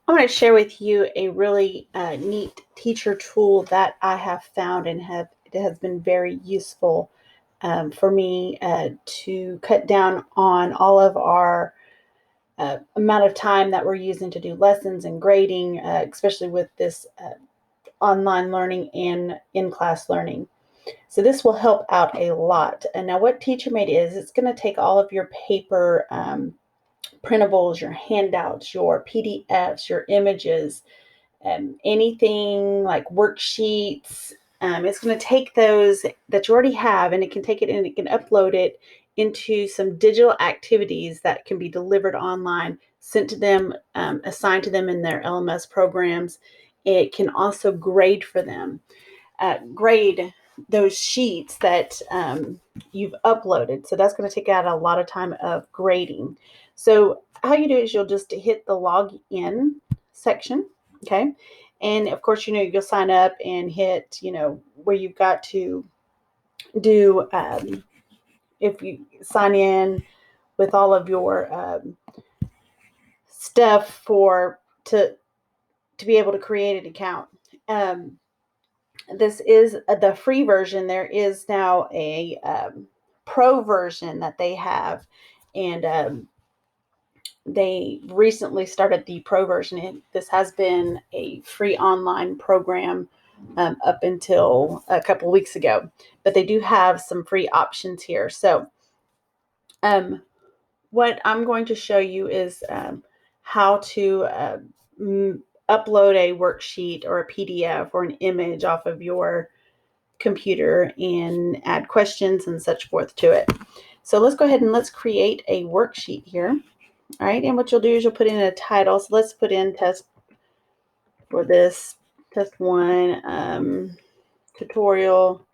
I want to share with you a really neat teacher tool that I have found and it has been very useful for me to cut down on all of our amount of time that we're using to do lessons and grading, especially with this online learning and in-class learning. So this will help out a lot. And now what Teachermade is, it's going to take all of your paper printables, your handouts, your PDFs, your images, anything like worksheets. It's going to take those that you already have, and it can take it and it can upload it into some digital activities that can be delivered online, sent to them, assigned to them in their LMS programs. It can also grade for them, grade those sheets that you've uploaded. So that's going to take out a lot of time of grading. So how you do is you'll just hit the log in section. Okay. And of course, you'll sign up and hit, where you've got to do, if you sign in with all of your stuff to be able to create an account. This is the free version. There is now a pro version that they have, and they recently started the pro version. This has been a free online program up until a couple of weeks ago, but they do have some free options here. So what I'm going to show you is how to upload a worksheet or a PDF or an image off of your computer and add questions and such forth to it. So let's go ahead and let's create a worksheet here. All right, and what you'll do is you'll put in a title. So let's put in test for this, test one, tutorial,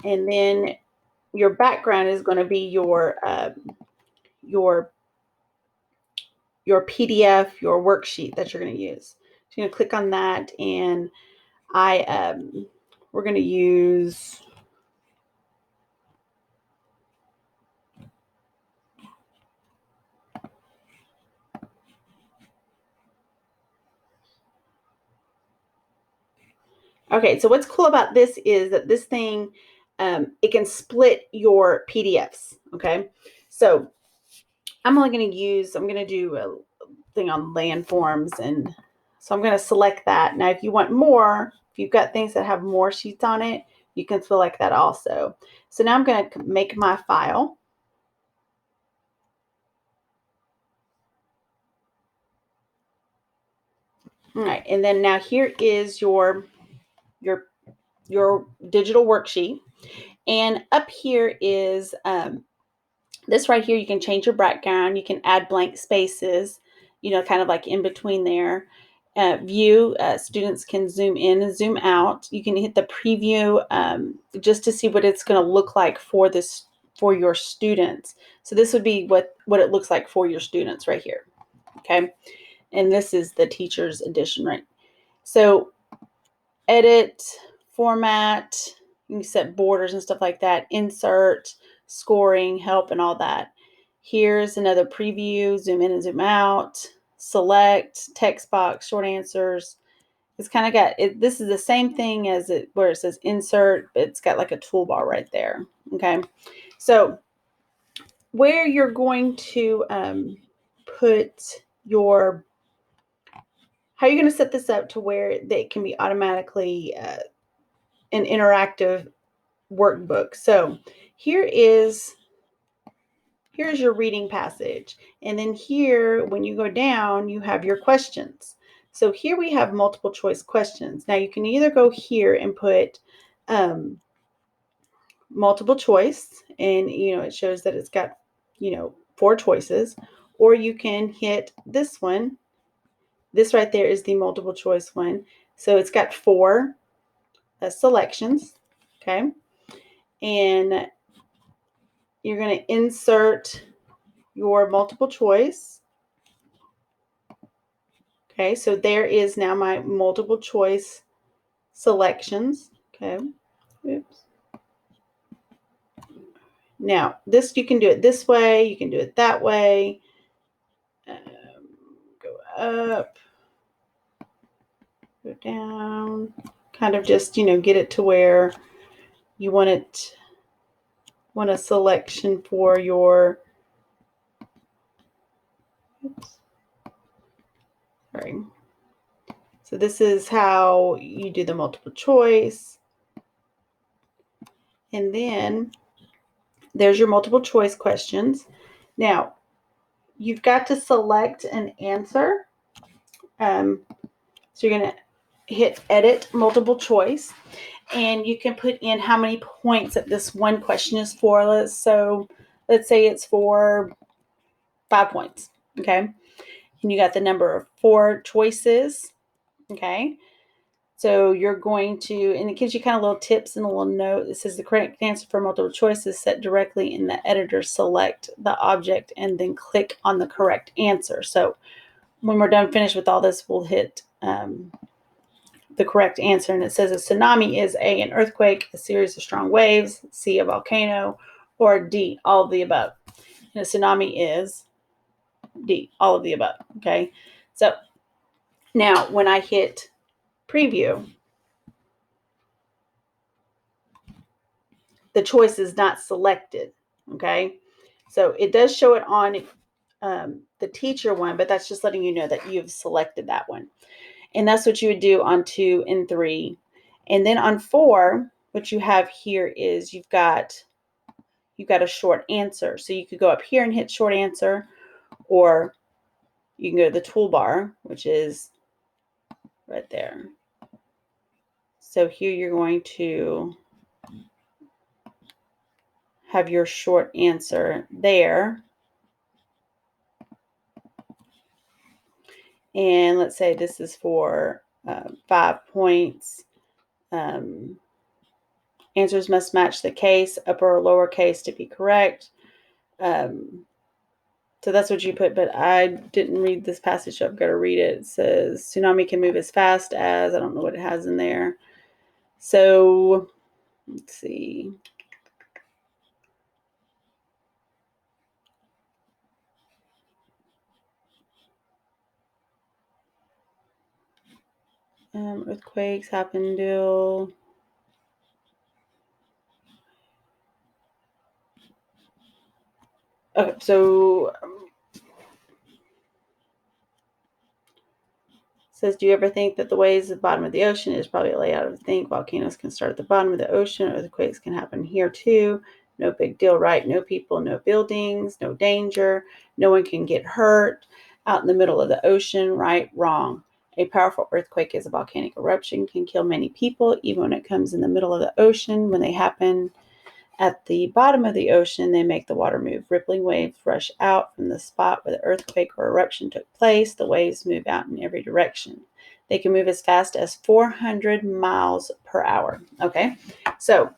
and then your background is going to be your PDF, your worksheet that you're going to use. So you're going to click on that, and we're going to use Okay, so what's cool about this is that this thing, it can split your PDFs, okay? So I'm going to do a thing on landforms, and so I'm going to select that. Now, if you want more, if you've got things that have more sheets on it, you can select that also. So now I'm going to make my file. All right, and then now here is your digital worksheet, and up here is this right here. You can change your background. You can add blank spaces, kind of like in between there. View, students can zoom in and zoom out. You can hit the preview just to see what it's going to look like for your students. So this would be what it looks like for your students right here. Okay, and this is the teacher's edition, right? So edit, format, you can set borders and stuff like that, insert, scoring, help, and all that. Here's another preview, zoom in and zoom out, select, text box, short answers. It's kind of got, this is the same thing as where it says insert, but it's got like a toolbar right there, okay? So where you're going to put your, how are you going to set this up to where they can be automatically an interactive workbook. So here's your reading passage. And then here, when you go down, you have your questions. So here we have multiple choice questions. Now you can either go here and put multiple choice, and it shows that it's got 4 choices, or you can hit this one. This right there is the multiple choice one. So it's got 4 selections, okay? And you're going to insert your multiple choice. Okay, so there is now my multiple choice selections. Okay, oops. Now, this, you can do it this way, you can do it that way. Go up. Go down, kind of just, get it to where you want a selection for your, oops, sorry. So this is how you do the multiple choice. And then there's your multiple choice questions. Now, you've got to select an answer. So you're going to hit edit multiple choice, and you can put in how many points that this one question is for. Let's say it's for 5 points. Okay. And you got the number of 4 choices. Okay. So you're going to, and it gives you kind of little tips and a little note. It says the correct answer for multiple choice is set directly in the editor. Select the object and then click on the correct answer. So when we're done finished with all this, we'll hit the correct answer. And it says a tsunami is A, an earthquake, a series of strong waves, C, a volcano, or D, all of the above. And a tsunami is D, all of the above. Okay. So now when I hit preview, the choice is not selected. Okay. So it does show it on the teacher one, but that's just letting you know that you've selected that one. And that's what you would do on 2 and 3. And then on 4, what you have here is you've got a short answer. So you could go up here and hit short answer, or you can go to the toolbar, which is right there. So here you're going to have your short answer there. And let's say this is for 5 points. Answers must match the case, upper or lower case to be correct. So that's what you put, but I didn't read this passage, so I've got to read it. It says, tsunami can move as fast as, I don't know what it has in there. So let's see. Earthquakes happen till okay. So says, do you ever think that the waves at the bottom of the ocean is probably a layout of think? Volcanoes can start at the bottom of the ocean. Earthquakes can happen here too. No big deal, right? No people, no buildings, no danger. No one can get hurt out in the middle of the ocean, right? Wrong. A powerful earthquake is a volcanic eruption, can kill many people, even when it comes in the middle of the ocean. When they happen at the bottom of the ocean, they make the water move. Rippling waves rush out from the spot where the earthquake or eruption took place. The waves move out in every direction. They can move as fast as 400 miles per hour. Okay, so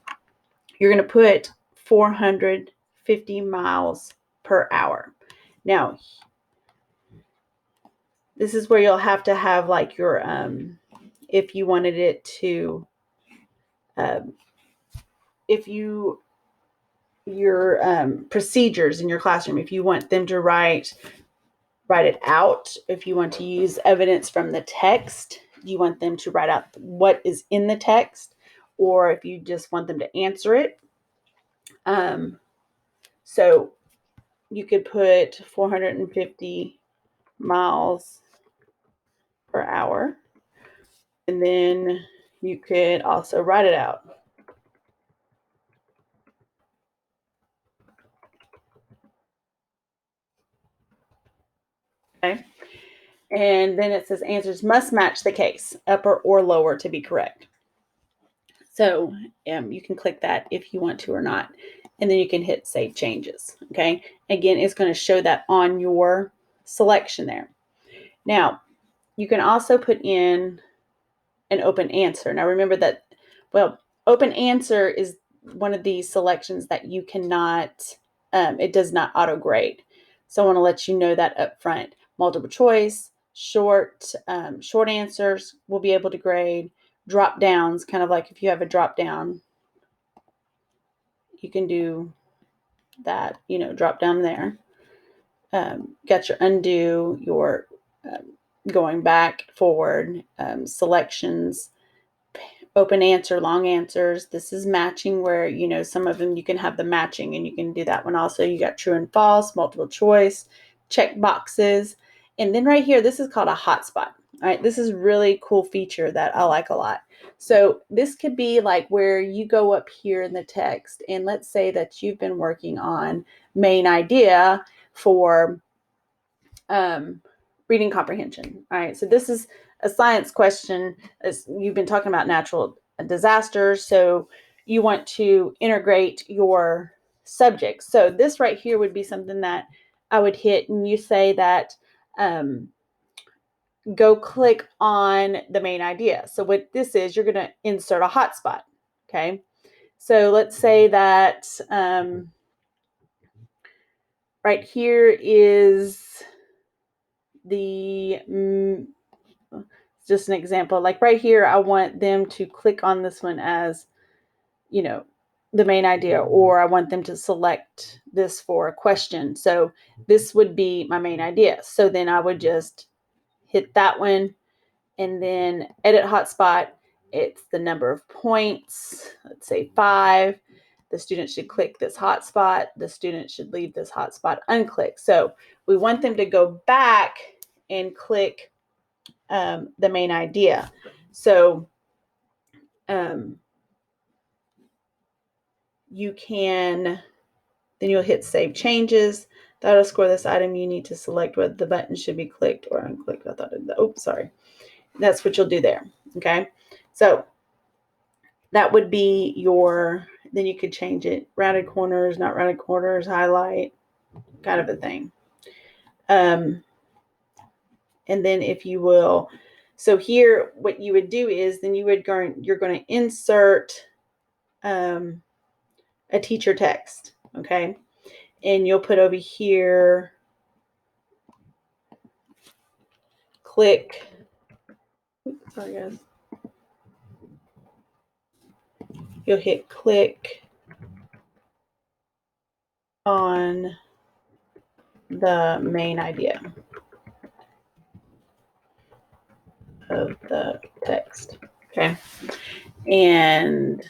you're going to put 450 miles per hour. Now, this is where you'll have to have like your, if you wanted it to, if you, your procedures in your classroom, if you want them to write it out, if you want to use evidence from the text, you want them to write out what is in the text, or if you just want them to answer it. So you could put 450 miles per hour, and then you could also write it out. Okay. And then it says answers must match the case, upper or lower, to be correct. So you can click that if you want to or not. And then you can hit save changes. Okay. Again, it's going to show that on your selection there. Now, you can also put in an open answer. Now, remember that, well, open answer is one of these selections that you cannot, it does not auto grade. So I want to let you know that up front. Multiple choice, short answers will be able to grade. Drop downs, kind of like if you have a drop down, you can do that, drop down there. Got your undo, your going back, forward, selections, open answer, long answers. This is matching where, some of them you can have the matching and you can do that one also. You got true and false, multiple choice, check boxes. And then right here, this is called a hotspot. All right, this is really cool feature that I like a lot. So this could be like where you go up here in the text and let's say that you've been working on main idea for reading comprehension. All right, so this is a science question. As you've been talking about natural disasters, so you want to integrate your subjects. So this right here would be something that I would hit, and you say that go click on the main idea. So what this is, you're going to insert a hotspot. Okay, so let's say that right here is the just an example. Like right here, I want them to click on this one as, the main idea, or I want them to select this for a question. So this would be my main idea. So then I would just hit that one and then edit hotspot. It's the number of points. Let's say 5. The student should click this hotspot. The student should leave this hotspot unclicked. So we want them to go back and click the main idea. So you can, then you'll hit save changes. That'll score this item. You need to select whether the button should be clicked or unclicked. I thought, sorry. That's what you'll do there. Okay. So that would be your, then you could change it. Rounded corners, not rounded corners, highlight, kind of a thing. And then if you will, so here, what you would do is then you're going to insert a teacher text, okay? And you'll put over here, click, sorry guys. You'll hit click on the main idea of the text, okay? And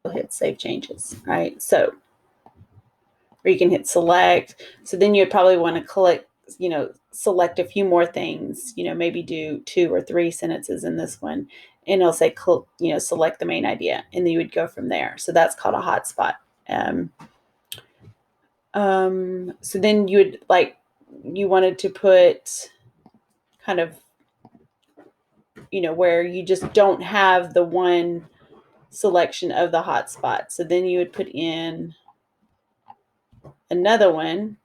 you'll hit save changes, right? So, or you can hit select. So then you'd probably want to select a few more things, maybe do 2 or 3 sentences in this one. And it'll say, select the main idea. And then you would go from there. So that's called a hotspot. So then you would you wanted to put kind of, where you just don't have the one selection of the hotspot. So then you would put in another one.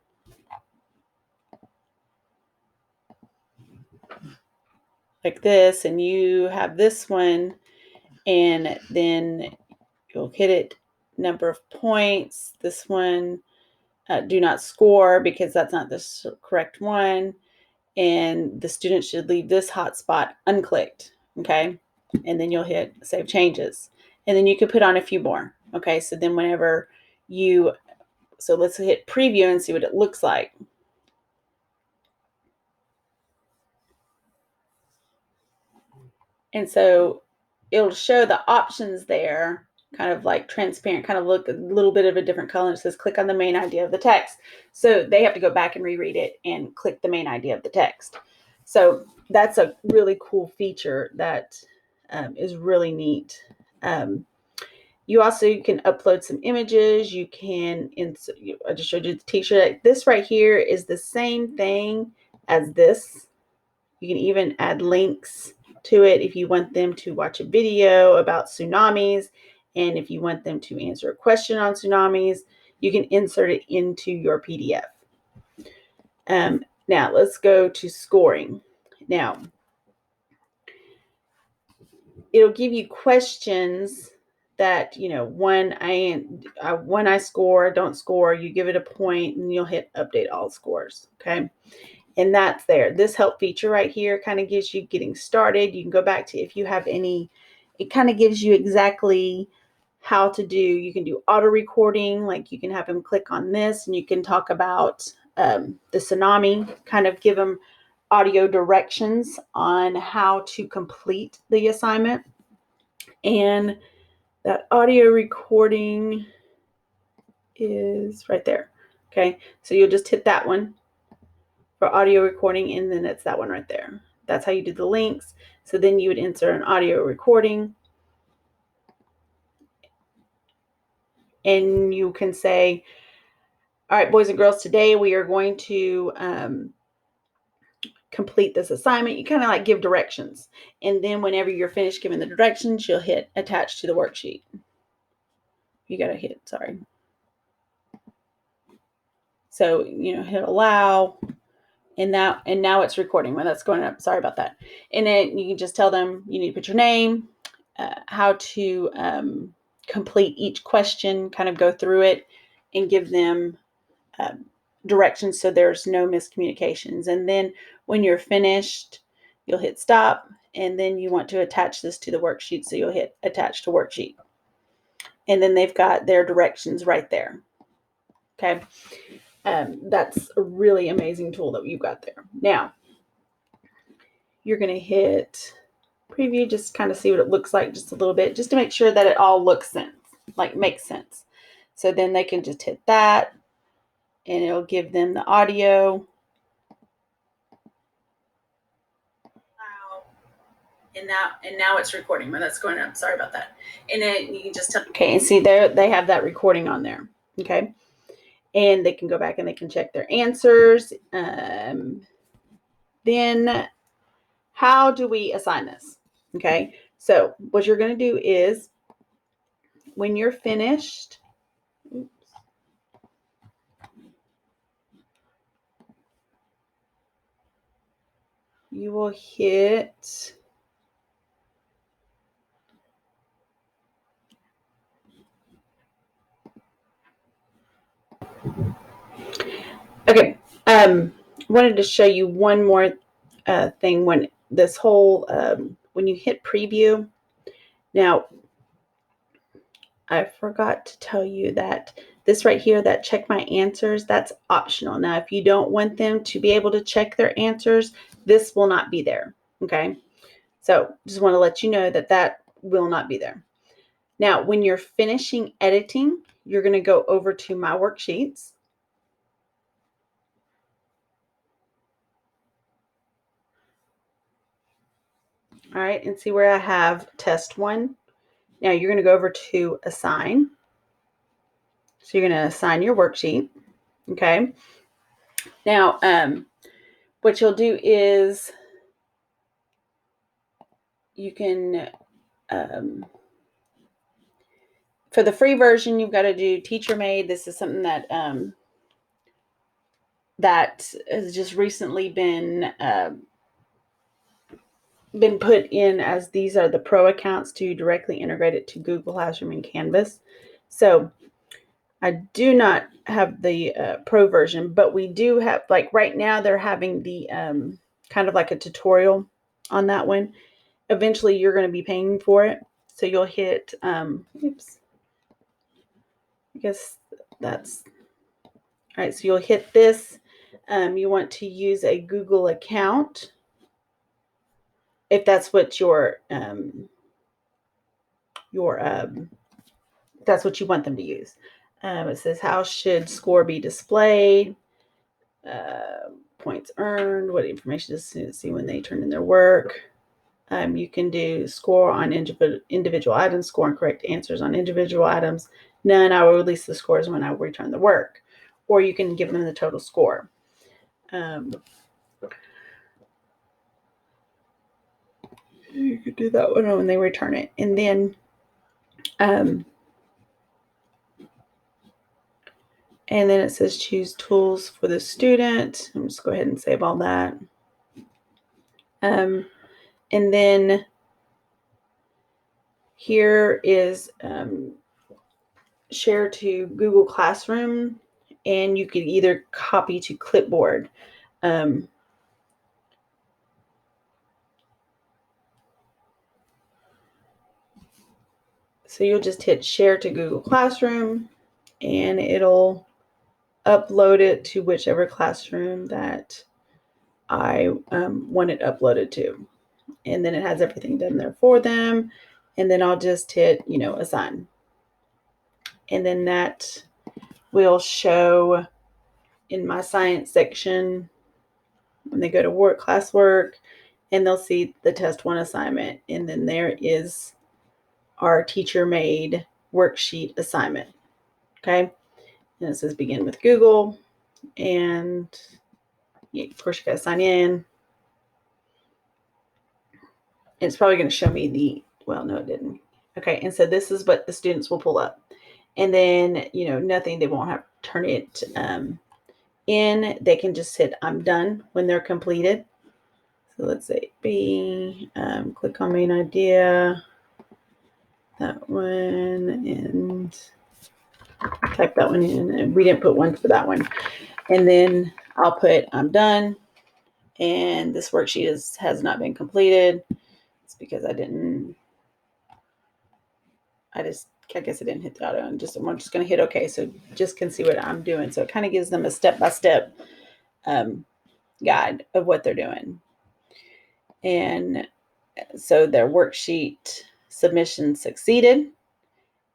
Like this, and you have this one, and then you'll hit it, number of points. This one, do not score because that's not the correct one. And the student should leave this hotspot unclicked. Okay. And then you'll hit save changes. And then you could put on a few more. Okay. So then whenever so let's hit preview and see what it looks like. And so it'll show the options there, kind of like transparent, kind of look a little bit of a different color. It says click on the main idea of the text. So they have to go back and reread it and click the main idea of the text. So that's a really cool feature that is really neat. You can upload some images. You can insert, I just showed you the t-shirt. This right here is the same thing as this. You can even add links to it if you want them to watch a video about tsunamis, and if you want them to answer a question on tsunamis, you can insert it into your PDF. Now let's go to scoring. Now it'll give you questions that, when I score, don't score, you give it a point and you'll hit update all scores. Okay. And that's there. This help feature right here kind of gives you getting started. You can go back to if you have any, it kind of gives you exactly how to do. You can do auto recording, like you can have them click on this and you can talk about the tsunami, kind of give them audio directions on how to complete the assignment. And that audio recording is right there. Okay, so you'll just hit that one for audio recording, and then it's that one right there. That's how you do the links. So then you would insert an audio recording, and you can say, all right, boys and girls, today we are going to complete this assignment. You kind of like give directions. And then whenever you're finished giving the directions, you'll hit attach to the worksheet. You got to hit, sorry. So, hit allow, and now it's recording when that's going up. Sorry about that. And then you can just tell them you need to put your name, how to complete each question, kind of go through it and give them directions so there's no miscommunications. And then when you're finished, you'll hit stop, and then you want to attach this to the worksheet, so you'll hit attach to worksheet. And then they've got their directions right there. Okay. That's a really amazing tool that you've got there. Now, you're going to hit preview, just kind of see what it looks like just a little bit, just to make sure that it all makes sense. So then they can just hit that, and it'll give them the audio. And now it's recording when that's going up. Sorry about that. And then you can just tell. Okay, and see there they have that recording on there. Okay, and they can go back and they can check their answers. Then how do we assign this? Okay, so what you're going to do is when you're finished, you will hit okay. Wanted to show you one more thing when this whole when you hit preview. Now, I forgot to tell you that this right here, that check my answers, that's optional. Now, if you don't want them to be able to check their answers, this will not be there. Okay. So just want to let you know that that will not be there. Now, when you're finishing editing, you're going to go over to my worksheets. All right. And see where I have test 1. Now you're going to go over to assign. So you're going to assign your worksheet. Okay. Now, what you'll do is you can, for the free version, you've got to do Teachermade. This is something that that has just recently been put in, as these are the pro accounts to directly integrate it to Google Classroom and Canvas. So I do not have the pro version, but we do have, like right now, they're having the kind of like a tutorial on that one. Eventually, you're going to be paying for it. So you'll hit, oops, I guess that's, all right, so you'll hit this. You want to use a Google account if that's what that's what you want them to use. It says, how should score be displayed? Points earned, what information does students see when they turn in their work? You can do score on individual items, score on correct answers on individual items. None, I will release the scores when I return the work. Or you can give them the total score. You could do that one when they return it. And then it says choose tools for the student. I'm just go ahead and save all that. And then here is share to Google Classroom, and you could either copy to clipboard. So you'll just hit share to Google Classroom, and it'll upload it to whichever classroom that I want it uploaded to. And then it has everything done there for them. And then I'll just hit, assign. And then that will show in my science section when they go to work, classwork, and they'll see the test one assignment. And then there is our Teachermade worksheet assignment. Okay. And it says begin with Google. And of course, you got to sign in. It's probably going to show me well, no, it didn't. Okay. And so this is what the students will pull up. And then, nothing, they won't have to turn it in. They can just hit I'm done when they're completed. So let's say B, click on main idea, that one, and type that one in. And we didn't put one for that one. And then I'll put I'm done. And this worksheet has not been completed. It's because I guess I didn't hit the auto. I'm just going to hit OK. So just can see what I'm doing. So it kind of gives them a step-by-step guide of what they're doing. And so their worksheet submission succeeded.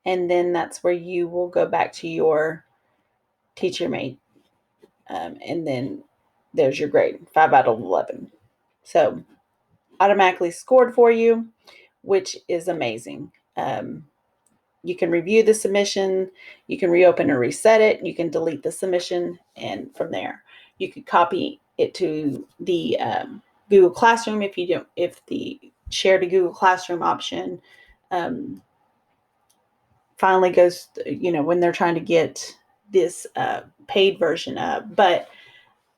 And then that's where you will go back to your Teachermade. And then there's your grade, 5 out of 11. So automatically scored for you, which is amazing. You can review the submission, you can reopen or reset it, you can delete the submission, and from there, you could copy it to the Google Classroom if the share to Google Classroom option finally goes, when they're trying to get this paid version up. But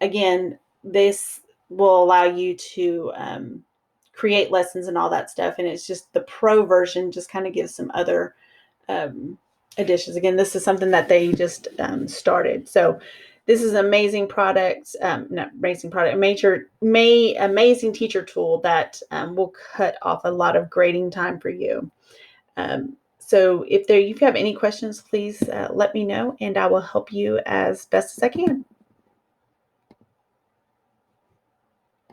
again, this will allow you to create lessons and all that stuff. And it's just the pro version just kind of gives some other additions. Again, this is something that they just started. So this is an amazing product, amazing teacher tool that will cut off a lot of grading time for you. So if you have any questions, please let me know, and I will help you as best as I can.